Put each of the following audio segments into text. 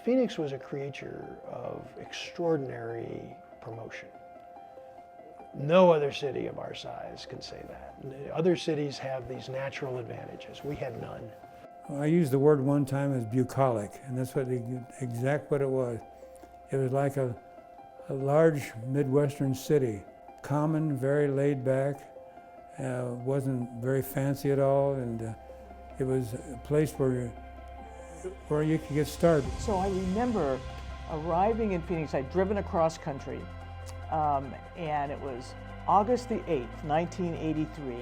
Phoenix was a creature of extraordinary promotion. No other city of our size can say that. Other cities have these natural advantages. We had none. I used the word one time as bucolic, and that's what what it was. It was like a large Midwestern city, common, very laid back, wasn't very fancy at all, and it was a place where you could get started. So I remember arriving in Phoenix. I'd driven across country, and it was August the 8th, 1983,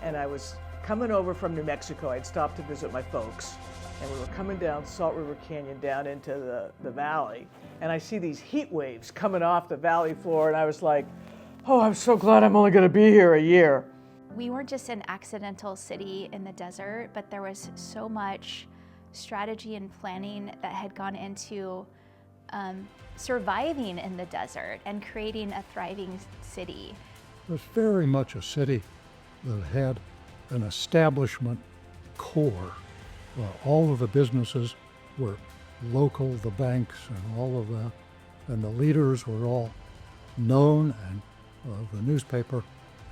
and I was coming over from New Mexico. I'd stopped to visit my folks, and we were coming down Salt River Canyon down into the valley, and I see these heat waves coming off the valley floor, and I was like, oh, I'm so glad I'm only going to be here a year. We weren't just an accidental city in the desert, but there was so much strategy and planning that had gone into surviving in the desert and creating a thriving city. It was very much a city that had an establishment core. All of the businesses were local, the banks and all of that, and the leaders were all known, and the newspaper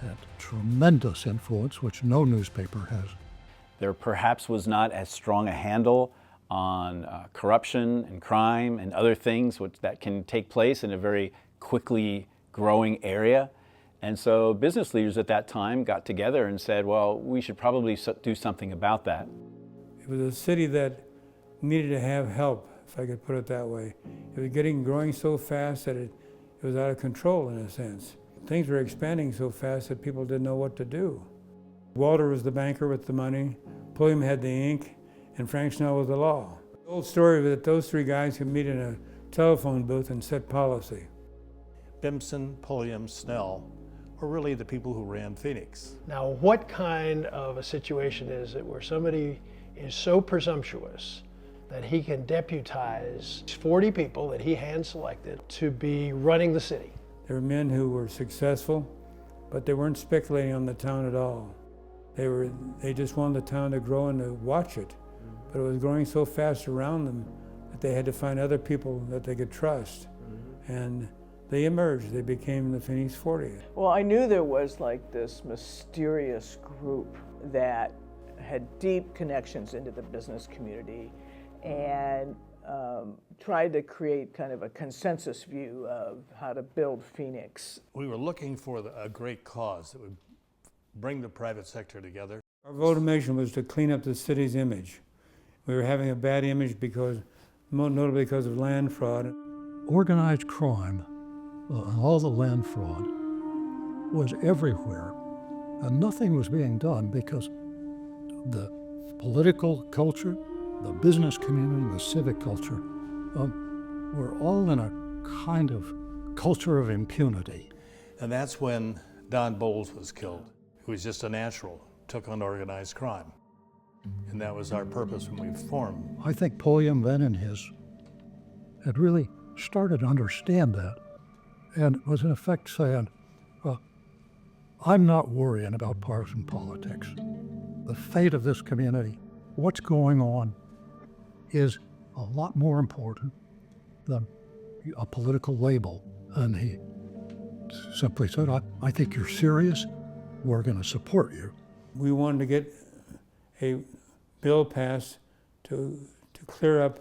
had tremendous influence, which no newspaper has. There perhaps was not as strong a handle on corruption and crime and other things that can take place in a very quickly growing area. And so business leaders at that time got together and said, well, we should probably do something about that. It was a city that needed to have help, if I could put it that way. It was growing so fast that it was out of control in a sense. Things were expanding so fast that people didn't know what to do. Walter was the banker with the money, Pulliam had the ink, and Frank Snell was the law. The old story was that those three guys could meet in a telephone booth and set policy. Bimson, Pulliam, Snell were really the people who ran Phoenix. Now, what kind of a situation is it where somebody is so presumptuous that he can deputize 40 people that he hand-selected to be running the city? There were men who were successful, but they weren't speculating on the town at all. They just wanted the town to grow and to watch it. But it was growing so fast around them that they had to find other people that they could trust. And they emerged. They became the Phoenix 40. Well, I knew there was like this mysterious group that had deep connections into the business community and tried to create kind of a consensus view of how to build Phoenix. We were looking for a great cause that would bring the private sector together. Our motivation was to clean up the city's image. We were having a bad image notably because of land fraud. Organized crime, all the land fraud, was everywhere, and nothing was being done because the political culture, the business community, the civic culture, were all in a kind of culture of impunity. And that's when Don Bowles was killed, who was just a natural, took on organized crime. And that was our purpose when we formed. I think Pulliam then had really started to understand that, and was in effect saying, well, I'm not worrying about partisan politics. The fate of this community, what's going on, is a lot more important than a political label. And he simply said, I think you're serious, we're going to support you. We wanted to get a bill passed to clear up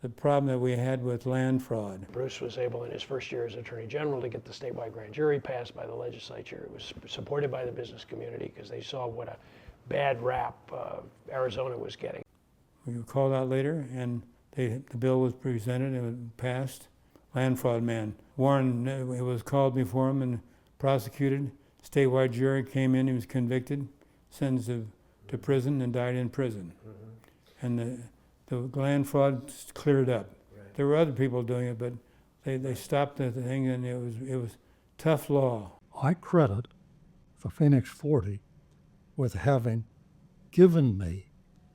the problem that we had with land fraud. Bruce was able in his first year as Attorney General to get the statewide grand jury passed by the legislature. It was supported by the business community because they saw what a bad rap Arizona was getting. We were called out later, and the bill was presented and it passed. Land fraud man. Warren, it was called before him and prosecuted. Statewide jury came in, he was convicted, sentenced to prison, and died in prison. And the land fraud cleared up. Right. There were other people doing it, but they stopped the thing, and it was tough law. I credit the Phoenix 40 with having given me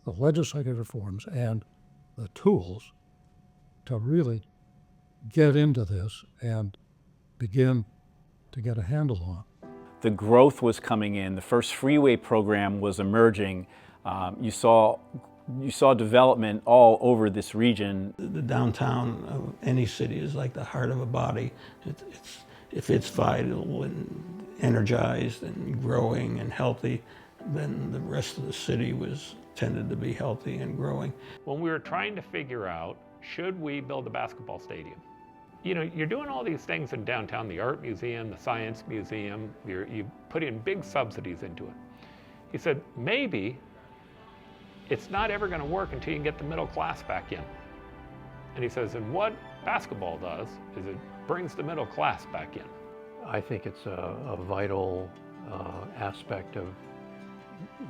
the legislative reforms and the tools to really get into this and begin to get a handle on it. The growth was coming in. The first freeway program was emerging. You saw You saw development all over this region. The downtown of any city is like the heart of a body. If it's vital and energized and growing and healthy, then the rest of the city tended to be healthy and growing. When we were trying to figure out, should we build a basketball stadium? You know, you're doing all these things in downtown, the art museum, the science museum, you put in big subsidies into it. He said, maybe it's not ever going to work until you can get the middle class back in. And he says, and what basketball does is it brings the middle class back in. I think it's a vital aspect of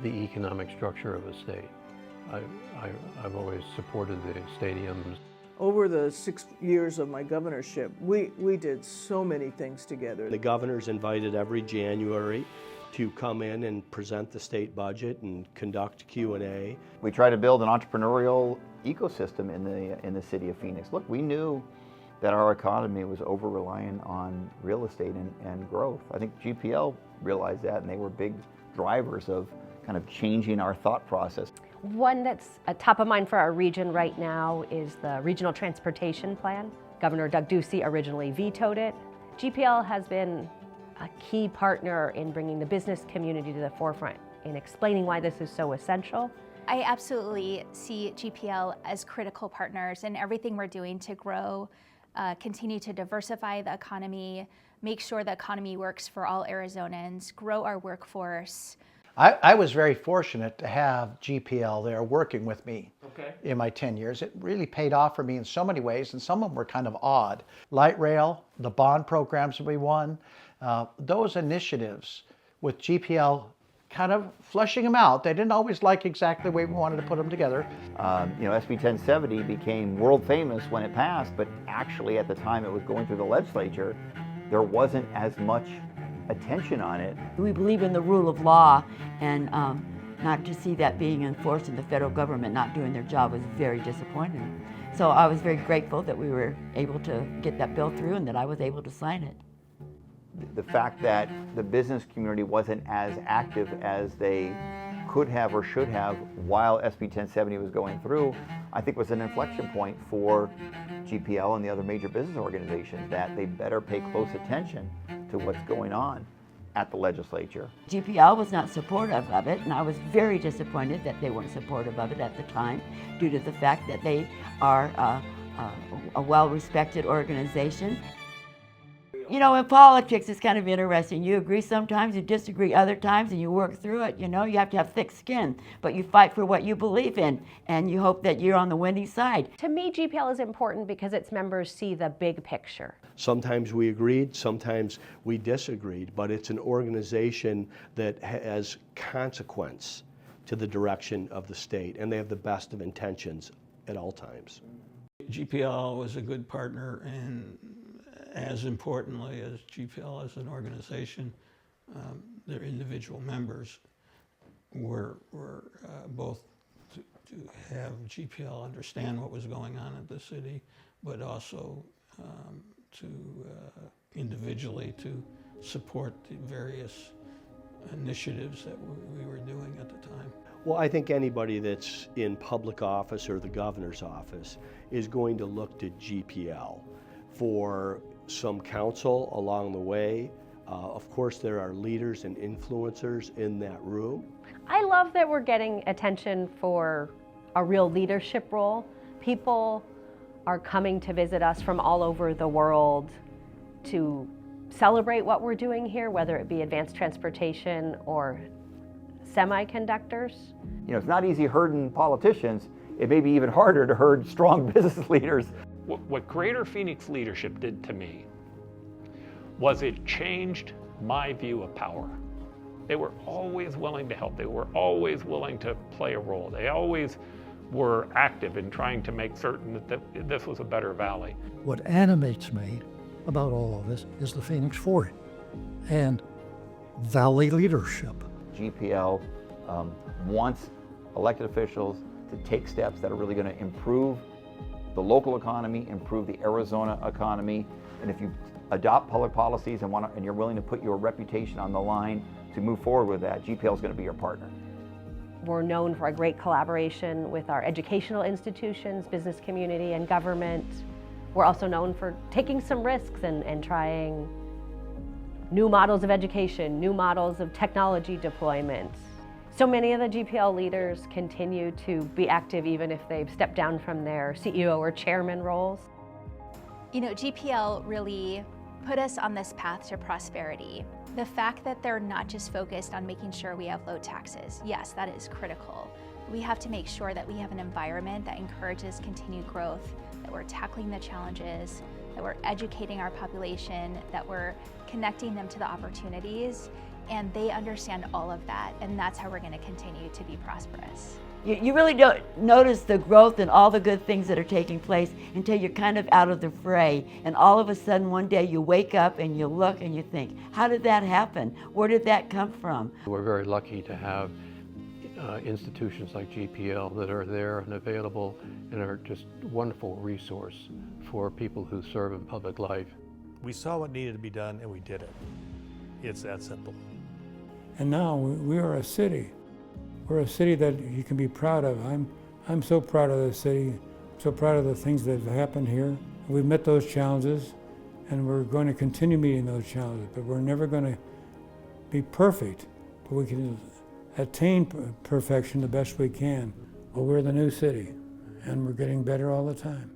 the economic structure of a state. I've always supported the stadiums. Over the 6 years of my governorship, we did so many things together. The governor's invited every January to come in and present the state budget and conduct Q&A. We try to build an entrepreneurial ecosystem in the city of Phoenix. Look, we knew that our economy was over-reliant on real estate and growth. I think GPL realized that, and they were big drivers of kind of changing our thought process. One that's top of mind for our region right now is the Regional Transportation Plan. Governor Doug Ducey originally vetoed it. GPL has been a key partner in bringing the business community to the forefront in explaining why this is so essential. I absolutely see GPL as critical partners in everything we're doing to grow, continue to diversify the economy, make sure the economy works for all Arizonans, grow our workforce. I was very fortunate to have GPL there working with me in my 10 years. It really paid off for me in so many ways, and some of them were kind of odd. Light rail, the bond programs we won, those initiatives with GPL kind of fleshing them out. They didn't always like exactly the way we wanted to put them together. You know, SB 1070 became world famous when it passed, but actually at the time it was going through the legislature, there wasn't as much attention on it. We believe in the rule of law, and not to see that being enforced and the federal government not doing their job was very disappointing. So I was very grateful that we were able to get that bill through and that I was able to sign it. The fact that the business community wasn't as active as they could have or should have while SB 1070 was going through, I think was an inflection point for GPL and the other major business organizations, that they better pay close attention to what's going on at the legislature. GPL was not supportive of it, and I was very disappointed that they weren't supportive of it at the time, due to the fact that they are a well-respected organization. You know, in politics, it's kind of interesting. You agree sometimes, you disagree other times, and you work through it. You know, you have to have thick skin, but you fight for what you believe in, and you hope that you're on the winning side. To me, GPL is important because its members see the big picture. Sometimes we agreed, sometimes we disagreed, but it's an organization that has consequence to the direction of the state, and they have the best of intentions at all times. GPL was a good partner, and as importantly as GPL as an organization, their individual members were both to have GPL understand what was going on at the city, but also to individually to support the various initiatives that we were doing at the time. Well, I think anybody that's in public office or the governor's office is going to look to GPL for some counsel along the way. Of course, there are leaders and influencers in that room. I love that we're getting attention for a real leadership role. People are coming to visit us from all over the world to celebrate what we're doing here, whether it be advanced transportation or semiconductors. You know, it's not easy herding politicians. It may be even harder to herd strong business leaders. What Greater Phoenix leadership did to me was it changed my view of power. They were always willing to help. They were always willing to play a role. They always were active in trying to make certain that this was a better valley. What animates me about all of this is the Phoenix Fort and valley leadership. GPL wants elected officials to take steps that are really going to improve the local economy, improve the Arizona economy, and if you adopt public policies and you're willing to put your reputation on the line to move forward with that, GPL is going to be your partner. We're known for a great collaboration with our educational institutions, business community, and government. We're also known for taking some risks and trying new models of education, new models of technology deployment. So many of the GPL leaders continue to be active even if they've stepped down from their CEO or chairman roles. You know, GPL really put us on this path to prosperity. The fact that they're not just focused on making sure we have low taxes, yes, that is critical. We have to make sure that we have an environment that encourages continued growth, that we're tackling the challenges, that we're educating our population, that we're connecting them to the opportunities, and they understand all of that, and that's how we're going to continue to be prosperous. You really don't notice the growth and all the good things that are taking place until you're kind of out of the fray. And all of a sudden one day you wake up and you look and you think, how did that happen? Where did that come from? We're very lucky to have institutions like GPL that are there and available and are just a wonderful resource for people who serve in public life. We saw what needed to be done and we did it. It's that simple. And now we are a city. We're a city that you can be proud of. I'm so proud of this city, so proud of the things that have happened here. We've met those challenges, and we're going to continue meeting those challenges, but we're never going to be perfect, but we can attain perfection the best we can. Well, we're the new city, and we're getting better all the time.